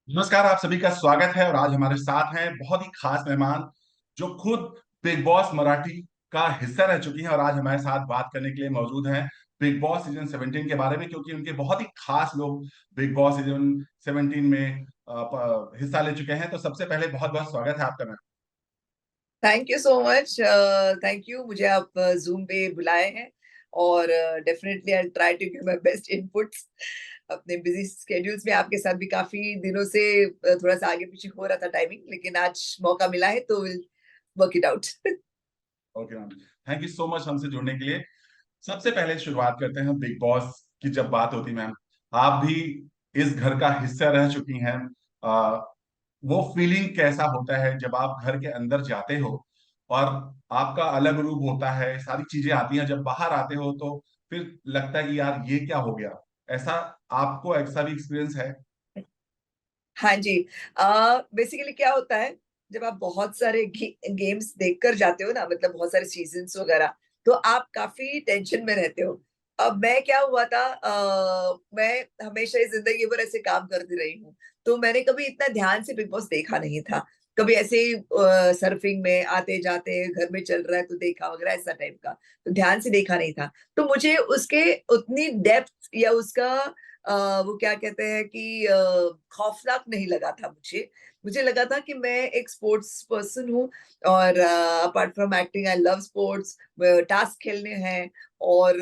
नमस्कार, आप सभी का स्वागत है। और आज हमारे साथ हैं बहुत ही खास मेहमान जो खुद बिग बॉस मराठी का हिस्सा रह चुकी हैं और आज हमारे साथ बात करने के लिए मौजूद हैं बिग बॉस सीजन 17 के बारे में, क्योंकि उनके बहुत ही खास लोग बिग बॉस सीजन 17 में हिस्सा ले चुके हैं। तो सबसे पहले बहुत बहुत स्वागत है आपका ma'am. Thank you so much. Thank you, मुझे आप जूम पे बुलाए हैं और definitely I try to give my best inputs. अपने बिजी स्केड्यूल्स में आपके साथ भी काफी दिनों से थोड़ा सा आगे पीछे हो रहा था टाइमिंग, लेकिन आज मौका मिला है तो will work it out. Okay ma'am, thank you so much हमसे जुड़ने के लिए। सबसे पहले शुरुआत करते हैं बिग बॉस की। जब बात होती है मैम, आप भी इस घर का हिस्सा रह चुकी हैं। आ, वो फीलिंग कैसा होता है जब आप घर के अंदर जाते हो और आपका अलग रूप होता है, सारी चीजें आती हैं, जब बाहर आते हो तो फिर लगता है कि यार ये क्या हो गया। ऐसा आपको ऐसा भी एक्सपीरियंस है? हाँ जी। बेसिकली क्या होता है, जब आप बहुत सारे गेम्स देखकर जाते हो ना, मतलब बहुत सारे सीजन्स वगैरह, तो आप काफी टेंशन में रहते हो। अब मैं क्या हुआ था, मैं हमेशा ही जिंदगी भर ऐसे काम करती रही हूँ, तो मैंने कभी इतना ध्यान से बिग बॉस देखा नहीं था। कभी ऐसे ही सर्फिंग में आते जाते घर में चल रहा है तो देखा वगैरह, ऐसा टाइप का, तो ध्यान से देखा नहीं था। तो मुझे उसके उतनी डेप्थ या उसका वो क्या कहते हैं कि खौफनाक नहीं लगा था मुझे। मुझे लगा था कि मैं एक स्पोर्ट्स पर्सन हूँ और apart from acting I love sports, task खेलने हैं और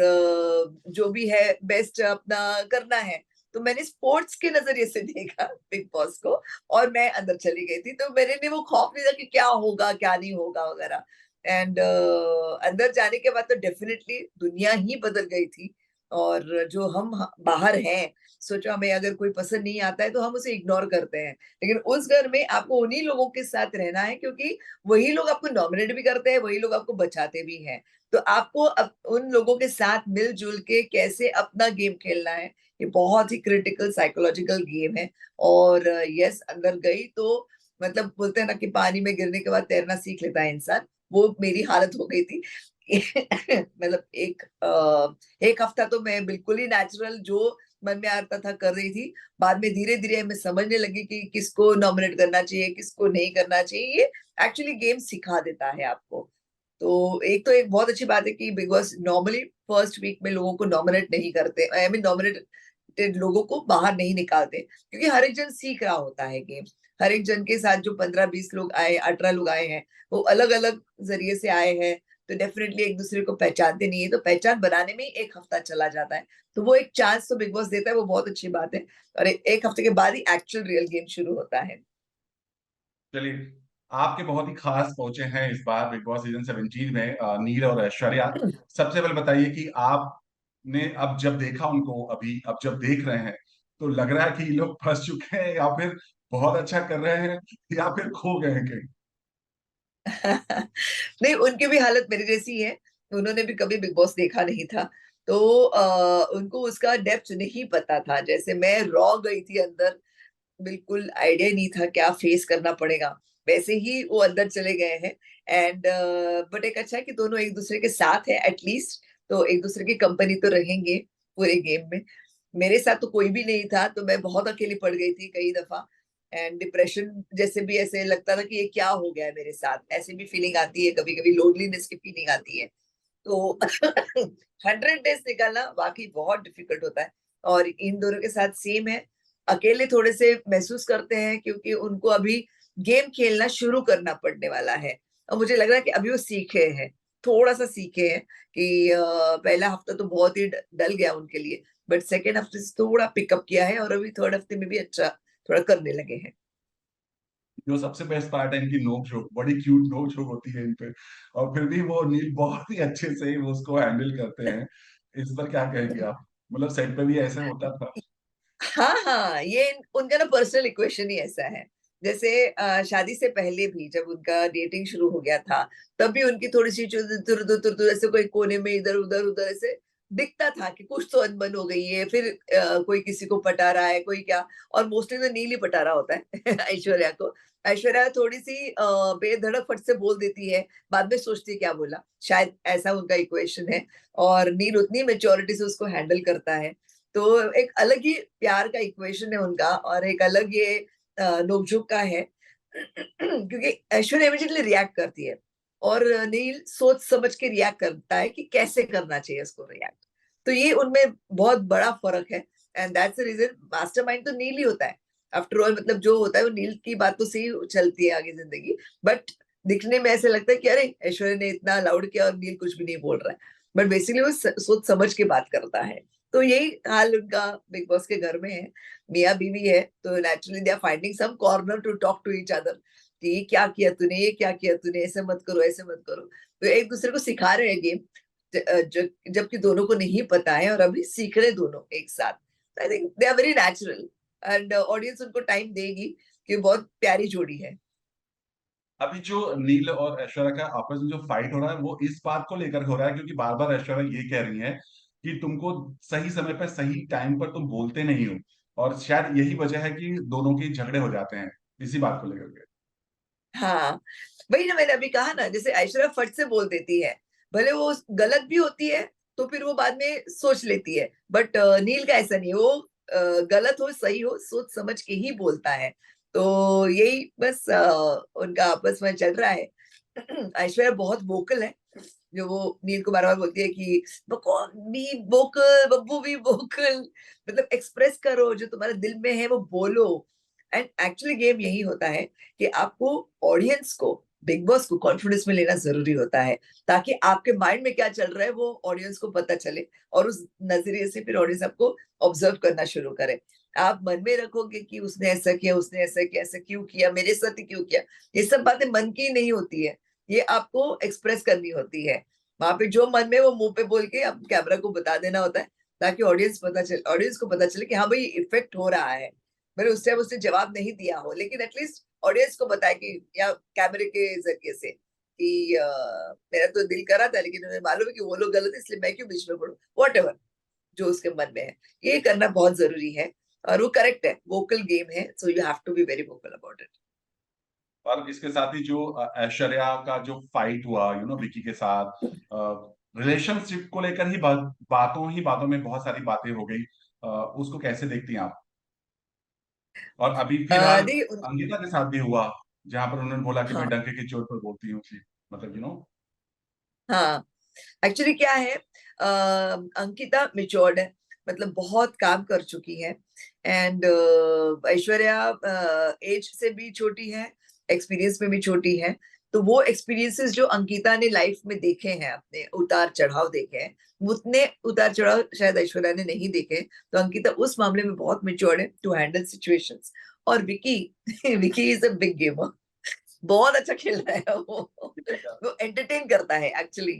जो भी है बेस्ट अपना करना है। तो मैंने स्पोर्ट्स के नज़रिए से देखा बिग बॉस को और मैं अंदर चली गई थी। तो मेरे लिए वो खौफ नहीं था कि क्या होगा, क्या नहीं होगा वगैरह। एंड अंदर जाने के बाद तो डेफिनिटली दुनिया ही बदल गई थी। और जो हम बाहर हैं, सोचो हमें अगर कोई पसंद नहीं आता है तो हम उसे इग्नोर करते हैं, लेकिन उस घर में आपको उन्हीं लोगों के साथ रहना है, क्योंकि वही लोग आपको नॉमिनेट भी करते हैं, वही लोग आपको बचाते भी हैं। तो आपको उन लोगों के साथ मिलजुल के कैसे अपना गेम खेलना है, ये बहुत ही क्रिटिकल साइकोलॉजिकल गेम है। और यस, अंदर गई तो मतलब बोलते हैं ना कि पानी में गिरने के बाद तैरना सीख लेता है इंसान, वो मेरी हालत हो गई थी। मतलब एक हफ्ता तो मैं बिल्कुल ही नेचुरल जो मन में आता था कर रही थी। बाद में धीरे-धीरे मैं समझने लगी कि किसको नॉमिनेट करना चाहिए, किसको नहीं करना चाहिए। ये एक्चुअली गेम सिखा देता है आपको। तो एक बहुत अच्छी बात है कि Bigg Boss normally first week में लोगों को नॉमिनेट नहीं करते। आई मीन नॉमिनेटेड लोगों को बाहर नहीं निकालते, क्योंकि हर एक जन सीख रहा होता है गेम। हर एक जन के साथ जो 15-20 लोग आए, 18 लोग आए हैं, वो अलग-अलग ज़रिए से आए हैं। तो डेफिनिटली एक दूसरे को पहचानते नहीं है, तो पहचान बनाने में ही 1 हफ्ता चला जाता है। तो वो एक चांस तो बिग बॉस देता है, वो बहुत अच्छी बात है। और 1 हफ्ते के बाद ही एक्चुअल रियल गेम शुरू होता है। चलिए, आपके बहुत ही खास पहुंचे हैं इस बार बिग बॉस सीजन 17 में नील और ऐश्वर्या। सबसे पहले बताइए कि आपने अब जब देखा उनको, अभी अब जब देख रहे हैं, तो लग रहा है कि ये लोग फंस चुके हैं या फिर बहुत अच्छा कर रहे हैं या फिर खो गए हैं कहीं? नहीं, उनकी भी हालत मेरी जैसी है। उन्होंने भी कभी बिग बॉस देखा नहीं था। तो उनको उसका डेप्थ नहीं पता था। जैसे मैं रॉ गई थी अंदर, बिल्कुल आइडिया नहीं था क्या फेस करना पड़ेगा। वैसे ही वो अंदर चले गए हैं। एंड बट एक अच्छा है कि दोनों एक-दूसरे के साथ हैं एट लीस्ट, तो एक-दूसरे की कंपनी तो रहेंगे पूरे गेम में। मेरे साथ तो कोई भी नहीं था, तो मैं बहुत अकेली पड़ गई थी कई दफ़ा। एंड डिप्रेशन जैसे भी ऐसे लगता था कि ये क्या हो गया है मेरे साथ? ऐसी भी फीलिंग आती है, कभी-कभी लोनलीनेस की फीलिंग आती है। तो 100 डेज़ निकालना वाक़ई बहुत डिफ़िकल्ट होता है और इन दोनों के साथ सेम है। अकेले थोड़े-से महसूस करते हैं, क्योंकि उनको अभी गेम खेलना शुरू करना पड़ने वाला है और मुझे लग रहा है कि अभी वो सीखे हैं, थोड़ा-सा सीखे हैं कि पहला हफ्ता तो बहुत ही ड डल गया उनके लिए, बट सेकंड हफ्ते से थोड़ा पिकअप किया है और अभी थर्ड हफ्ते में भी अच्छा थोड़ा करने लगे हैं। जो सबसे बेस्ट पार्ट है इनकी नोक-झोंक, बड़ी क्यूट नोक-झोंक होती है इन पे। और फिर भी वो नील बहुत ही अच्छे से वो उसको हैंडल करते हैं। इस पर क्या कहेंगे आप? मतलब सेट पे भी ऐसे होता था? हाँ, हाँ, ये उनका ना पर्सनल इक्वेशन ही ऐसा है। जैसे शादी से पहले भी जब उनका डेटिंग शुरू हो गया था, तब भी उनकी थोड़ी-सी जो तुर-तुर ऐसे कोई कोने में इधर-उधर, उधर ऐसे दिखता था कि कुछ तो अनबन हो गई है। फिर कोई किसी को पटा रहा है, कोई क्या, और मोस्टली तो नील ही पटा रहा होता है ऐश्वर्या को। ऐश्वर्या थोड़ी-सी बेधड़क फट से बोल देती है, बाद में सोचती है क्या बोला, शायद ऐसा उनका इक्वेशन है। और नील उतनी मैच्योरिटी से उसको हैंडल करता है। तो एक अलग ही प्यार का इक्वेशन है उनका और एक अलग ये नोकझोंक का है क्योंकि ऐश्वर्या इमीडिएटली रिएक्ट करती है और नील सोच समझ के रिएक्ट करता है कि कैसे करना चाहिए उसको रिएक्ट। तो ये उनमें बहुत बड़ा फर्क है and that's the reason mastermind तो नील ही होता है। आफ्टर ऑल मतलब जो होता है वो नील की बातों से ही चलती है आगे जिंदगी। बट दिखने में ऐसे लगता है कि अरे ऐश्वर्या ने इतना लाउड किया और नील कुछ भी नहीं बोल रहा है, बट बेसिकली वो सोच समझ के बात करता है। तो यही हाल उनका बिग बॉस के घर में है। मियाँ बीवी है तो naturally they are finding some corner to talk to each other कि ये क्या किया तूने, ये क्या किया तूने, ऐसे मत करो, ऐसे मत करो। तो एक दूसरे को सिखा रहे हैं गेम, जबकि दोनों को नहीं पता है और अभी सीख रहे दोनों एक साथ। I think they are very natural and audience उनको टाइम देगी कि बहुत प्यारी जोड़ी है। अभी जो नील और ऐश्वर्या का आपस में जो फाइट हो रहा है वो इस बात को लेकर हो रहा है क्योंकि बार बार ऐश्वर्या ये कह रही है कि तुमको सही समय पर सही टाइम पर तुम बोलते नहीं हो, और शायद यही वजह है कि दोनों के झगड़े हो जाते हैं इसी बात को लेकर के। हाँ, वही ना मैंने अभी कहा ना, जैसे ऐश्वर्या फट से बोल देती है, भले वो गलत भी होती है तो फिर वो बाद में सोच लेती है, बट नील का ऐसा नहीं है, वो गलत हो सही हो सोच समझ के ही बोलता है। तो यही बस उनका आपस में चल रहा है। ऐश्वर्या बहुत वोकल है, जो वो नील को बार बार बोलती है कि be vocal, Babbu be vocal, मतलब एक्सप्रेस करो जो तुम्हारे दिल में है वो बोलो। एंड एक्चुअली गेम यही होता है कि आपको ऑडियंस को, बिग बॉस को कॉन्फिडेंस में लेना जरूरी होता है, ताकि आपके माइंड में क्या चल रहा है वो ऑडियंस को पता चले और उस नजरिए से फिर ऑडियंस आपको ऑब्जर्व करना शुरू करे। आप मन में रखोगे कि उसने ऐसा किया, उसने ऐसा किया, ऐसा क्यों किया, मेरे साथ ही क्यों किया, ये सब बातें मन की नहीं होती है, ये आपको एक्सप्रेस करनी होती है। वहां पे जो मन में वो मुंह पे बोल के आप कैमरा को बता देना होता है, ताकि ऑडियंस को पता चले कि हाँ भाई इफेक्ट हो रहा है। मैंने उस टाइम उसने जवाब नहीं दिया हो, लेकिन एटलीस्ट ऑडियंस को बताया कि, या कैमरे के जरिए से कि मेरा तो दिल करा था लेकिन मुझे मालूम है कि वो लोग गलत है, इसलिए मैं क्यों बीच में पढ़ूं, वॉट एवर जो उसके मन में है। ये करना बहुत जरूरी है और वो करेक्ट है, वोकल गेम है, so you have to be very vocal about it. और इसके साथ ही जो ऐश्वर्या का जो फाइट हुआ विकी के साथ, रिलेशनशिप को लेकर ही बातों ही बातों में बहुत सारी बातें हो गई। उसको कैसे देखती हैं आप? और अभी फिलहाल देखिए अंकिता के साथ भी हुआ, जहां पर उन्होंने बोला कि मैं हाँ डंके की चोट पर बोलती हूँ जी, मतलब हाँ, एक्चुअली क्या है, अंकिता मेच्योर्ड है, मतलब बहुत काम कर चुकी है। एंड ऐश्वर्या एज से भी छोटी है, एक्सपीरियंस में भी छोटी है। तो वो एक्सपीरियंसेस जो अंकिता ने लाइफ में देखे हैं, अपने उतार चढ़ाव देखे हैं, उतने उतार चढ़ाव शायद ऐश्वर्या ने नहीं देखे। तो अंकिता उस मामले में बहुत मेच्योर्ड है टू हैंडल सिचुएशंस। और Vicky Vicky is a big gamer, बहुत अच्छा खेल रहा है वो एंटरटेन करता है एक्चुअली।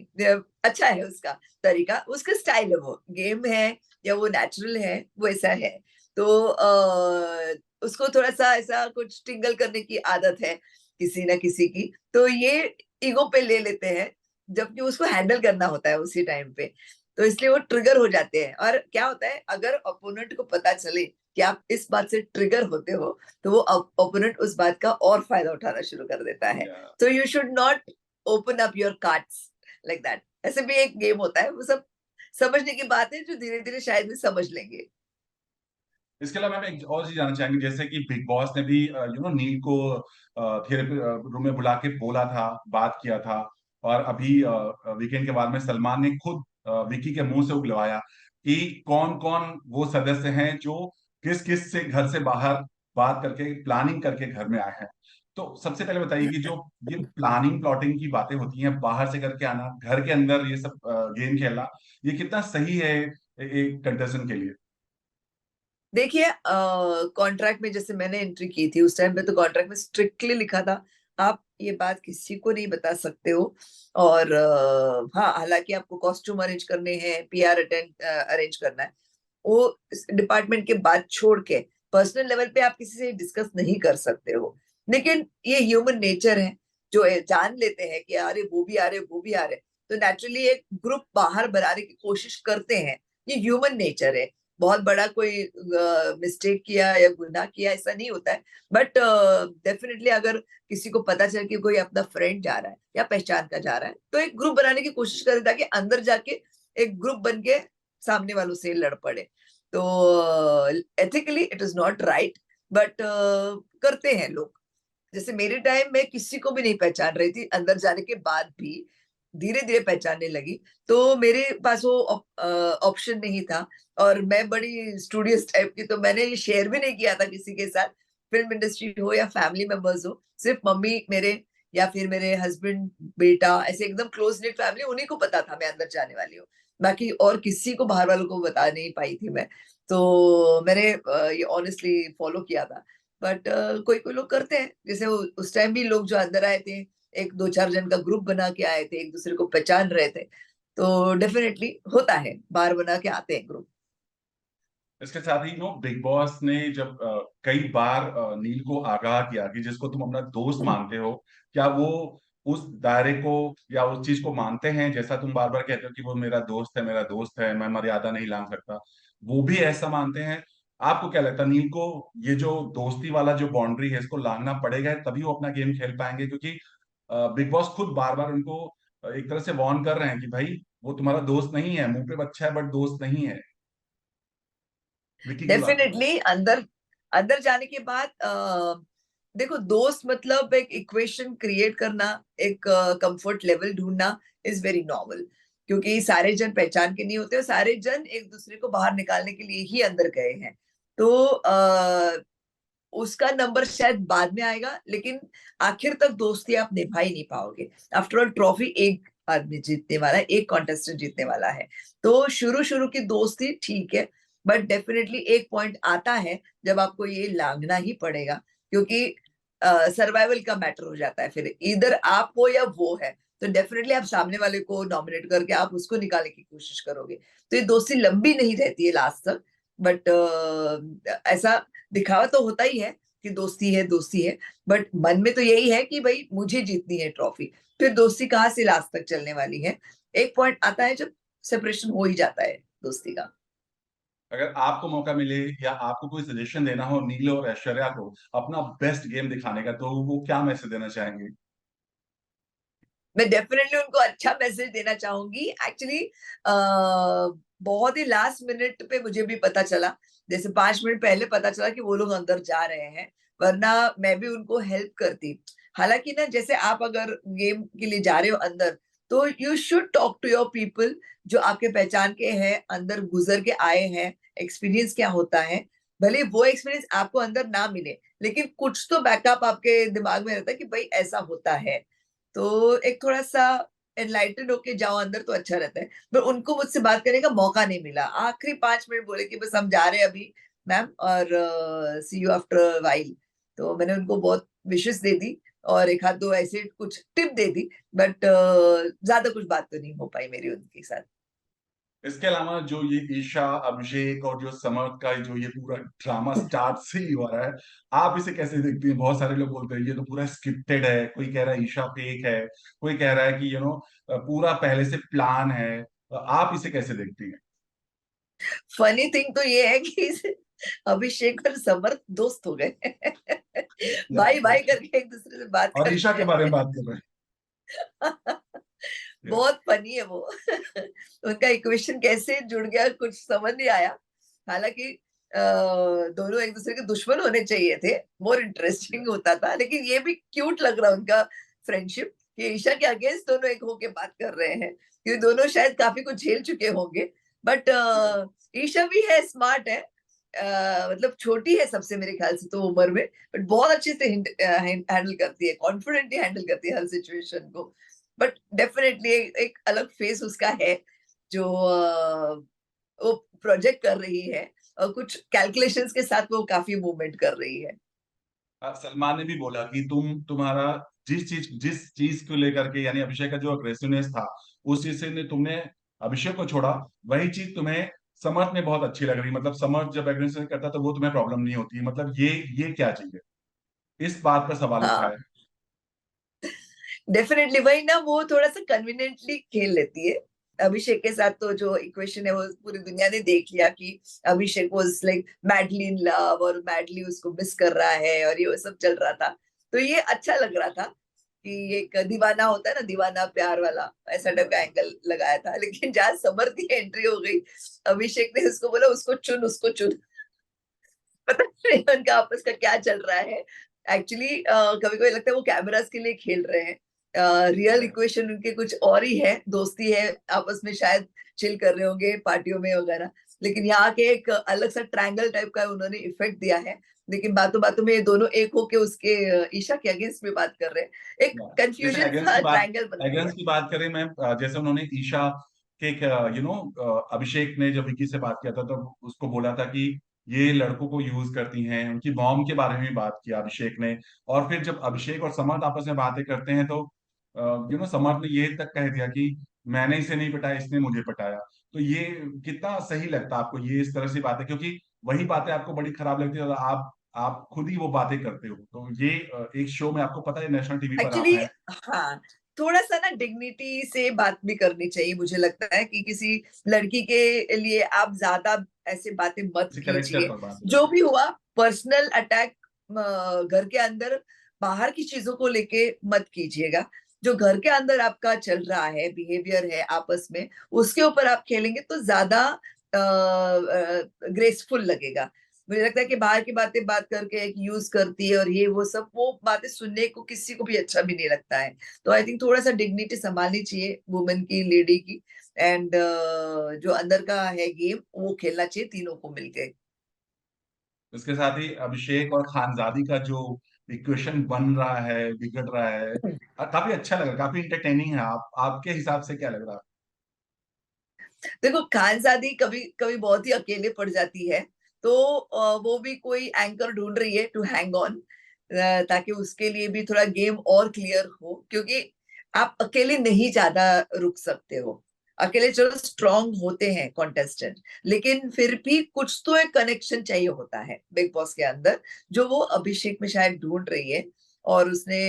अच्छा है उसका तरीका, उसका स्टाइल है, वो गेम है या वो नेचुरल है, वो ऐसा है। तो उसको थोड़ा सा ऐसा कुछ टिंगल करने की आदत है किसी ना किसी की, तो ये ईगो पे ले लेते हैं, जबकि उसको हैंडल करना होता है उसी टाइम पे। तो इसलिए वो ट्रिगर हो जाते हैं। और क्या होता है, अगर अपोनेंट को पता चले कि आप इस बात से ट्रिगर होते हो, तो वो ओपोनेंट उस बात का और फायदा उठाना शुरू कर देता है। या तो you should not open up your cards like that. ऐसे भी एक गेम होता है, वो सब समझने की बात है जो धीरे धीरे शायद भी समझ लेंगे। इसके अलावा मैं एक और चीज जानना चाहेंगे, जैसे कि बिग बॉस ने भी नील को थेरेपी रूम में बुला के बोला था, बात किया था। और अभी वीकेंड के बाद में सलमान ने खुद विकी के मुंह से उगलवाया कि कौन कौन वो सदस्य हैं जो किस किस से घर से बाहर बात करके प्लानिंग करके घर में आए हैं। तो सबसे पहले बताइए कि जो ये प्लानिंग प्लॉटिंग की बातें होती हैं, बाहर से करके आना, घर के अंदर ये सब गेम खेलना, ये कितना सही है एक कंटेस्टेंट के लिए? देखिए कॉन्ट्रैक्ट में जैसे मैंने एंट्री की थी उस टाइम पे, तो कॉन्ट्रैक्ट में स्ट्रिक्टली लिखा था आप ये बात किसी को नहीं बता सकते हो। और हाँ, हालांकि आपको कॉस्ट्यूम अरेंज करने हैं, पीआर अटेंड अरेंज करना है, वो डिपार्टमेंट के बात छोड़ के पर्सनल लेवल पे आप किसी से डिस्कस नहीं कर सकते हो। लेकिन ये ह्यूमन नेचर है, जो जान लेते हैं कि अरे वो भी आ रहे, वो भी आ रहे, तो नेचुरली एक ग्रुप बाहर बनाने की कोशिश करते हैं। ये ह्यूमन नेचर है, बहुत बड़ा कोई मिस्टेक किया या गुनाह किया ऐसा नहीं होता है। बट डेफिनेटली अगर किसी को पता चल कि कोई अपना फ्रेंड जा रहा है या पहचान का जा रहा है, तो एक ग्रुप बनाने की कोशिश करे ताकि अंदर जाके एक ग्रुप बन के सामने वालों से लड़ पड़े। तो ethically it is not right, but करते हैं लोग। जैसे मेरे टाइम में किसी को भी नहीं पहचान रही थी, अंदर जाने के बाद भी धीरे धीरे पहचानने लगी। तो मेरे पास वो ऑप्शन नहीं था, और मैं बड़ी स्टूडियस टाइप की, तो मैंने ये शेयर भी नहीं किया था किसी के साथ, फिल्म इंडस्ट्री हो या फैमिली मेंबर्स हो। सिर्फ मम्मी मेरे, या फिर मेरे हस्बैंड, बेटा, ऐसे एकदम क्लोज निट फैमिली, उन्हीं को पता था मैं अंदर जाने वाली हूँ। बाकी और किसी को, बाहर वालों को बता नहीं पाई थी मैं। तो मैंने ये ऑनेस्टली फॉलो किया था। बट कोई कोई लोग करते हैं, जैसे उस टाइम भी लोग जो अंदर आए थे, एक दो चार जन का ग्रुप बना के आए थे, एक दूसरे को पहचान रहे थे। तो डेफिनेटली होता है, बार बना के आते हैं ग्रुप। इसके साथ ही बिग बॉस ने जब कई बार नील को आगाह किया कि जिसको तुम अपना दोस्त मानते हो, क्या वो उस दायरे को या उस चीज को मानते हैं, जैसा तुम बार बार कहते हो कि वो मेरा दोस्त है, मेरा दोस्त है, मैं मर्यादा नहीं लांग सकता, वो भी ऐसा मानते हैं? आपको क्या लगता है, नील को ये जो दोस्ती वाला जो बाउंड्री है इसको लांघना पड़ेगा तभी वो अपना गेम खेल पाएंगे? क्योंकि बिग बॉस खुद बार बार उनको एक तरह से वार्न कर रहे हैं कि भाई वो तुम्हारा दोस्त नहीं है, मुंह पे बच्चा है बट दोस्त नहीं है। विकी की बात करो। डेफिनेटली अंदर अंदर जाने के बाद देखो, दोस्त मतलब एक इक्वेशन क्रिएट करना, एक कंफर्ट लेवल ढूंढना इज वेरी नॉर्मल। क्योंकि सारे जन पहचान के नहीं होते, और सारे जन एक दूसरे को बाहर निकालने के लिए ही अंदर गए हैं। तो उसका नंबर शायद बाद में आएगा, लेकिन आखिर तक दोस्ती आप निभा ही नहीं पाओगे। आफ्टर ऑल ट्रॉफी एक आदमी जीतने वाला है, एक कॉन्टेस्टेंट जीतने वाला है। तो शुरू शुरू की दोस्ती ठीक है, बट डेफिनेटली एक पॉइंट आता है जब आपको ये लांघना ही पड़ेगा। क्योंकि सर्वाइवल का मैटर हो जाता है, फिर इधर आप हो या वो है। तो डेफिनेटली आप सामने वाले को नॉमिनेट करके आप उसको निकालने की कोशिश करोगे। तो ये दोस्ती लंबी नहीं रहती है लास्ट तक। बट ऐसा दिखावा तो होता ही है कि दोस्ती है, दोस्ती है। बट मन में तो यही है कि भाई मुझे जीतनी है ट्रॉफी। फिर दोस्ती कहाँ से लास्ट तक चलने वाली है? एक पॉइंट आता है जब सेपरेशन हो ही जाता है दोस्ती का। अगर आपको मौका मिले या आपको कोई सजेशन देना हो नील और ऐश्वर्या को अपना बेस्ट गेम दिखाने का, तो वो क्या मैसेज देना चाहेंगे? मैं डेफिनेटली उनको अच्छा मैसेज देना चाहूंगी। एक्चुअली बहुत ही लास्ट मिनट पे मुझे भी पता चला, जैसे 5 मिनट पहले पता चला कि वो लोग अंदर जा रहे हैं, वरना मैं भी उनको हेल्प करती। हालांकि ना, जैसे आप अगर गेम के लिए जा रहे हो अंदर, तो you should talk to your people जो आपके पहचान के हैं, अंदर गुजर के आए हैं, एक्सपीरियंस क्या होता है। भले वो एक्सपीरियंस आपको अंदर ना मिले, लेकिन कुछ तो बैकअप आपके दिमाग में रहता है कि भाई ऐसा होता है। तो एक थोड़ा सा एनलाइटेड होके जाओ अंदर तो अच्छा रहता है। पर उनको मुझसे बात करने का मौका नहीं मिला। आखिरी 5 मिनट बोले कि बस हम जा रहे हैं अभी मैम, और सी यू आफ्टर वाइल। तो मैंने उनको बहुत विशेष दे दी, और एक हाथ दो ऐसे कुछ टिप दे दी। बट ज्यादा कुछ बात तो नहीं हो पाई मेरी उनके साथ। इसके अलावा जो ये ईशा, अभिषेक और जो समर्थ का जो ये पूरा ड्रामा स्टार्ट से ही हो रहा है, आप इसे कैसे देखती हैं? बहुत सारे लोग बोलते हैं ये तो पूरा स्क्रिप्टेड है, कोई कह रहा है ईशा फेक है, कोई कह रहा है कि पूरा पहले से प्लान है। आप इसे कैसे देखती हैं? फनी थिंग तो ये है कि अभिषेक और समर्थ दोस्त हो गए। भाई भाई करके एक दूसरे से बात और ईशा करते के बारे में हैं। बात कर रहे हैं। बहुत फनी है वो। उनका इक्वेशन कैसे जुड़ गया कुछ समझ नहीं आया। हालांकि दोनों एक दूसरे के दुश्मन होने चाहिए थे, मोर इंटरेस्टिंग होता था। लेकिन ये भी क्यूट लग रहा उनका फ्रेंडशिप, कि ईशा के अगेंस्ट दोनों एक होके बात कर रहे हैं, क्योंकि दोनों शायद काफी कुछ झेल चुके होंगे। बट ईशा भी है, स्मार्ट है। मतलब छोटी है सबसे मेरे ख्याल से तो उम्र में, बट बहुत अच्छे से हैंडल करती है, कॉन्फिडेंटली हैंडल करती है हर सिचुएशन को। बट डेफिनेटली एक अलग फेस उसका है, जो वो प्रोजेक्ट कर रही है, और कुछ कैलकुलेशंस के साथ वो काफी मूवमेंट कर रही है। सलमान ने भी बोला कि तुम्हारा जिस चीज को लेकर के, यानी अभिषेक का जो अग्रेसिवनेस था, उस चीज से तुमने अभिषेक को छोड़ा, वही चीज तुम्हें समर्थ में बहुत अच्छी लग रही। मतलब समर्थ जब एग्रेसिव करता तो वो तुम्हें प्रॉब्लम नहीं होती। मतलब ये क्या चीज है? इस बात पर सवाल उठा हाँ, है। डेफिनेटली वही ना, वो थोड़ा सा कन्वीनियंटली खेल लेती है। अभिषेक के साथ तो जो इक्वेशन है वो पूरी दुनिया ने देख लिया कि Abhishek was like madly in love, और मैडली उसको मिस कर रहा है, और ये सब चल रहा था। तो ये अच्छा लग रहा था कि एक दीवाना होता है ना, दीवाना प्यार वाला, ऐसा टाइप का एंगल लगाया था। लेकिन जहाँ समर की एंट्री हो गई, अभिषेक ने उसको बोला उसको चुन, उसको चुन। पता नहीं उनका आपस का क्या चल रहा है। एक्चुअली कभी कभी लगता है वो कैमरास के लिए खेल रहे हैं। Real Correct. इक्वेशन उनके कुछ और ही है, दोस्ती है, आपस में शायद चिल कर रहे होंगे पार्टियों में वगैरह। लेकिन यहाँ के एक अलग सा ट्रायंगल टाइप का उन्होंने इफेक्ट दिया है। लेकिन बातों बातों में ये दोनों एक होके उसके ईशा के अगेंस्ट में बात कर रहे हैं। एक Yeah. जैसे कंफ्यूजन सा ट्रायंगल बना हुआ एगेंस्ट है। की बात करें मैम, जैसे उन्होंने ईशा के, अभिषेक ने जब विकी से बात किया था तो उसको बोला था कि ये लड़कों को यूज करती हैं, उनकी मॉम के बारे में भी बात किया अभिषेक ने। और फिर जब अभिषेक और समर्थ आपस में बातें करते हैं तो समर्थ ने ये तक कह दिया कि मैंने इसे नहीं पटाया, इसने मुझे पटाया। तो ये कितना सही लगता है आपको ये इस तरह से बातें, क्योंकि वही बातें आपको बड़ी खराब लगती है और आप खुद ही वो बातें करते हो। तो ये एक शो में, आपको पता है नेशनल टीवी पर आप एक्चुअली हैं, हाँ, थोड़ा-सा ना डिग्निटी से बात भी करनी चाहिए, मुझे लगता है कि किसी लड़की के लिए आप ज़्यादा ऐसे बातें मत किसी करेक्टर कीजिए। पर बात जो करते भी हुआ पर्सनल अटैक घर के अंदर बाहर की चीज़ों को लेके मत कीजिएगा। जो घर के अंदर आपका चल रहा है, बिहेवियर है आपस में, उसके ऊपर आप खेलेंगे तो ज़्यादा ग्रेसफुल लगेगा। मुझे लगता है कि बाहर की बातें बात करके एक यूज करती है और ये वो सब, वो बातें सुनने को किसी को भी अच्छा भी नहीं लगता है। तो आई थिंक थोड़ा सा डिग्निटी संभालनी चाहिए वुमेन की, लेडी की। एंड जो अंदर का है गेम वो खेलना चाहिए तीनों को मिलके। उसके साथ ही अभिषेक और खानजादी का जो इक्वेशन बन रहा है, बिगड़ रहा है, काफी अच्छा लगा, काफी इंटरटेनिंग है। आपके हिसाब से क्या लग रहा देखो खानजादी कभी कभी बहुत ही अकेले पड़ जाती है, तो वो भी कोई एंकर ढूंढ रही है टू हैंग ऑन, ताकि उसके लिए भी थोड़ा गेम और क्लियर हो, क्योंकि आप अकेले नहीं ज्यादा रुक सकते हो। अकेले चलो स्ट्रांग होते हैं कॉन्टेस्टेंट, लेकिन फिर भी कुछ तो एक कनेक्शन चाहिए होता है बिग बॉस के अंदर, जो वो अभिषेक में शायद ढूंढ रही है। और उसने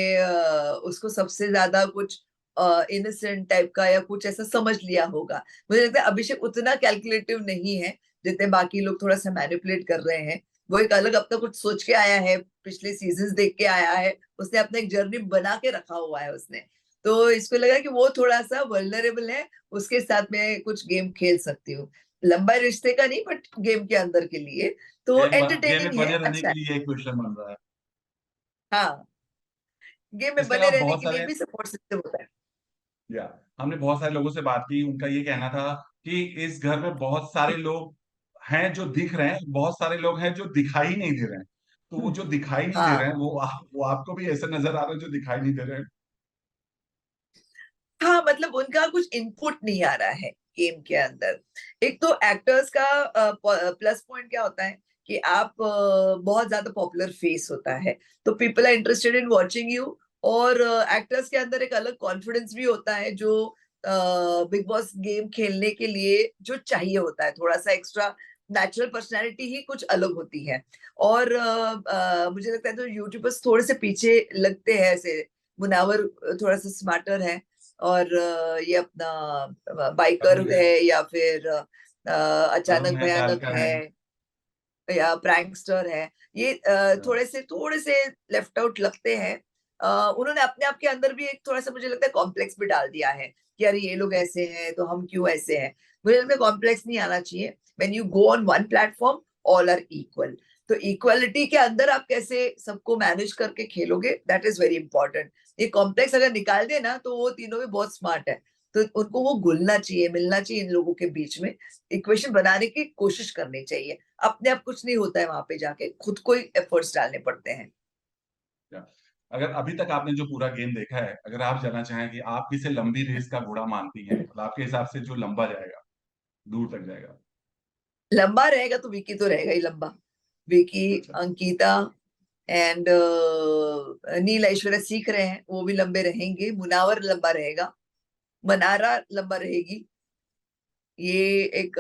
उसको सबसे ज्यादा कुछ इनोसेंट टाइप का या कुछ ऐसा समझ लिया होगा। मुझे लगता है अभिषेक उतना कैलकुलेटिव नहीं है जितने बाकी लोग थोड़ा सा मैनिपुलेट कर रहे हैं। वो एक अलग अपना कुछ सोच के आया है, पिछले सीजन्स देख के आया है, उसने अपना एक जर्नी बना के रखा हुआ है उसने। तो इसको लगा कि वो थोड़ा सा वल्नरेबल है, उसके साथ में कुछ गेम खेल सकती हूँ। लंबा रिश्ते का नहीं, बट गेम के अंदर के लिए तो है? गेम में एंटरटेनिंग है, बने रहने अच्छा के है। लिए ये क्वेश्चन बन रहा है। हाँ, गेम में इसके बने अलावा रहने बहुत के लिए सारे, भी सपोर्ट सिस्टम होता है। या हमने बहुत सारे लोगों से बात की, उनका ये कहना था कि इस घर में बहुत सारे लोग हैं जो दिख रहे हैं, बहुत सारे लोग हैं जो दिखाई नहीं दे रहे हैं। तो वो जो दिखाई नहीं दे रहे हाँ हैं वो आपको भी ऐसे नजर आ रहे हैं जो दिखाई नहीं दे रहे हैं? हाँ, मतलब उनका कुछ इनपुट नहीं आ रहा है गेम के अंदर। एक तो एक्टर्स का प्लस पॉइंट क्या होता है कि आप बहुत ज्यादा पॉपुलर फेस होता है, तो people are interested in watching you. और एक्टर्स के अंदर एक अलग कॉन्फिडेंस भी होता है जो बिग बॉस गेम खेलने के लिए जो चाहिए होता है, थोड़ा सा एक्स्ट्रा नेचुरल पर्सनैलिटी ही कुछ अलग होती है। और मुझे लगता है तो यूट्यूबर्स थोड़े से पीछे लगते हैं ऐसे। मुनावर थोड़ा सा स्मार्टर है, और ये अपना बाइकर अरुण है, है, या फिर अरुण अचानक है, भयानक तारका है। है, या प्रैंकस्टर है। ये या, थोड़े से लेफ्ट आउट लगते हैं। उन्होंने अपने आप के अंदर भी एक थोड़ा सा मुझे लगता है कॉम्प्लेक्स भी डाल दिया है कि अरे ये लोग ऐसे हैं तो हम क्यों ऐसे हैं। मुझे लगता है कॉम्प्लेक्स नहीं आना चाहिए। When you go on one platform, all are equal. तो इक्वलिटी के अंदर आप कैसे सबको मैनेज करके खेलोगे, दैट इज वेरी इंपॉर्टेंट। ये कॉम्प्लेक्स अगर निकाल दे ना, तो वो तीनों भी बहुत स्मार्ट है। तो उनको वो घुलना चाहिए, मिलना चाहिए इन लोगों के बीच में, इक्वेशन बनाने की कोशिश करनी चाहिए। अपने आप कुछ नहीं होता है, वहां पे जाके खुद को ही एफर्ट्स डालने पड़ते हैं। या। अगर अभी तक आपने जो पूरा गेम देखा है, अगर आप जानना चाहें कि आप किसे लंबी रेस का घोड़ा मानती हैं, मतलब आपके हिसाब से जो लंबा जाएगा, दूर तक जाएगा? लंबा रहेगा तो विकी तो रहेगा ही लंबा। विकी, अच्छा। अंकिता एंड नील ऐश्वर्या सीख रहे हैं, वो भी लंबे रहेंगे। मुनावर लंबा रहेगा, मनारा लंबा रहेगी। ये एक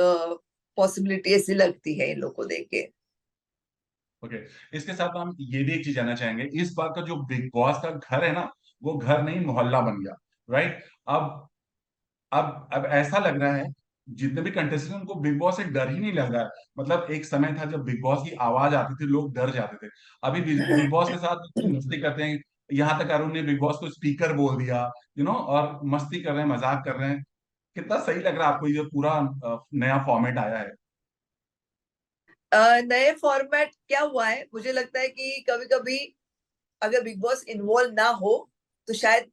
पॉसिबिलिटी ऐसी लगती है इन लोग को देख के। ओके। इसके साथ हम ये भी एक चीज जानना चाहेंगे, इस बार का जो बिग बॉस का घर है ना, वो घर नहीं मोहल्ला बन गया। राइट। अब अब ऐसा लग रहा है, जितने भी कंटेस्टेंट उनको बिग बॉस से डर ही नहीं लग रहा है। मतलब एक समय था जब बिग बॉस की आवाज आती थी लोग डर जाते थे। अभी बिग बॉस के साथ मस्ती करते हैं। यहाँ तक अरुण ने बिग बॉस को स्पीकर बोल दिया, और मस्ती कर रहे हैं, मजाक कर रहे हैं। कितना सही लग रहा है आपको ये पूरा नया फॉर्मेट आया है? नए फॉर्मेट क्या हुआ है, मुझे लगता है कि कभी कभी अगर बिग बॉस इन्वॉल्व ना हो तो शायद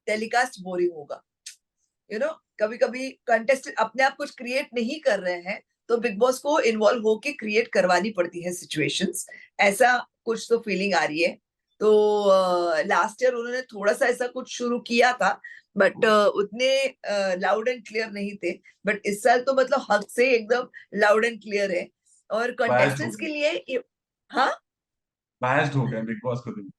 टेलीकास्ट बोरिंग होगा। कभी कभी कंटेस्टेंट अपने आप कुछ क्रिएट नहीं कर रहे हैं, तो बिग बॉस को इन्वॉल्व होके क्रिएट करवानी पड़ती है सिचुएशंस। ऐसा कुछ तो फीलिंग आ रही है। तो लास्ट ईयर उन्होंने थोड़ा सा ऐसा कुछ शुरू किया था, बट उतने लाउड एंड क्लियर नहीं थे। बट इस साल तो मतलब हद से एकदम लाउड एंड क्लियर है। और बायस्ड हो कंटेस्टेंट्स के गए, लिए हाँ, बायस्ड हो गए बिग बॉस को भी।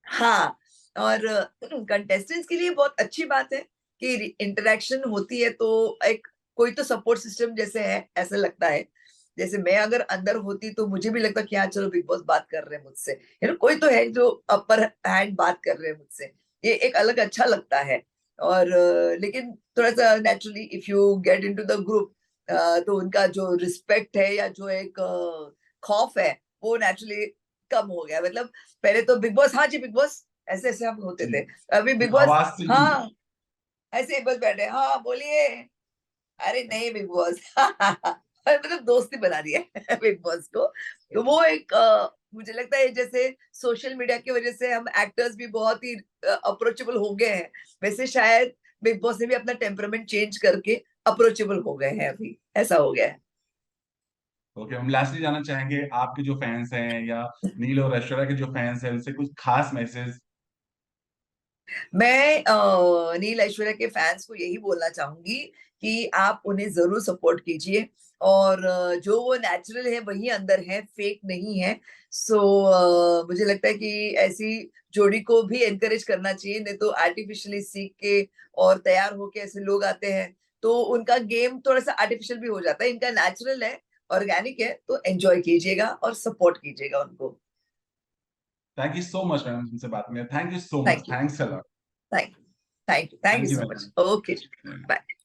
हाँ। और कंटेस्टेंट्स के लिए बहुत अच्छी बात है कि इंटरेक्शन होती है, तो एक कोई तो सपोर्ट सिस्टम जैसे है, ऐसा लगता है। जैसे मैं अगर अंदर होती तो मुझे भी लगता कि हाँ चलो बिग बॉस बात कर रहे हैं मुझसे, कोई तो है जो अपर हैंड बात कर रहे हैं मुझसे। ये एक अलग अच्छा लगता है। और लेकिन थोड़ा सा naturally if you get into the group, तो उनका जो रिस्पेक्ट है या जो एक खौफ है, वो नेचुरली कम हो गया। मतलब पहले तो बिग बॉस, हाँ जी बिग बॉस, ऐसे ऐसे हम होते जी, थे। अभी बिग बॉस, आवाज से ही। हाँ, ऐसे ही बस बैठे, हाँ बोलिए, अरे नहीं बिग बॉस। मतलब दोस्ती बना दी है बिग बॉस को। तो वो एक मुझे लगता है जैसे सोशल मीडिया की वजह से हम एक्टर्स भी बहुत ही अप्रोचेबल हो गए हैं, वैसे शायद बिग बॉस ने भी अपना टेम्परामेंट चेंज करके अप्रोचेबल हो गए हैं, अभी ऐसा हो गया है। ओके, हम लास्टली जानना चाहेंगे आपके जो फैंस हैं या नील और ऐश्वर्या के जो फैंस हैं उनसे कुछ खास मैसेज। मैं नील ऐश्वर्या के फैंस को यही बोलना चाहूंगी कि आप उन्हें जरूर सपोर्ट कीजिए। और जो वो नेचुरल है वही अंदर है, फेक नहीं है। सो मुझे लगता है कि ऐसी जोड़ी को भी एनकरेज करना चाहिए, नहीं तो आर्टिफिशियली सीख के और तैयार होके ऐसे लोग आते हैं तो उनका गेम थोड़ा सा आर्टिफिशियल भी हो जाता है। इनका नेचुरल है, ऑर्गेनिक है, तो एंजॉय कीजिएगा और सपोर्ट कीजिएगा उनको। Thank you so much ma'am, उनसे बात में, thank you so much, thank you, thanks a lot. Thank you, thank you, thank you thank you so much. Ma'am. Okay, bye.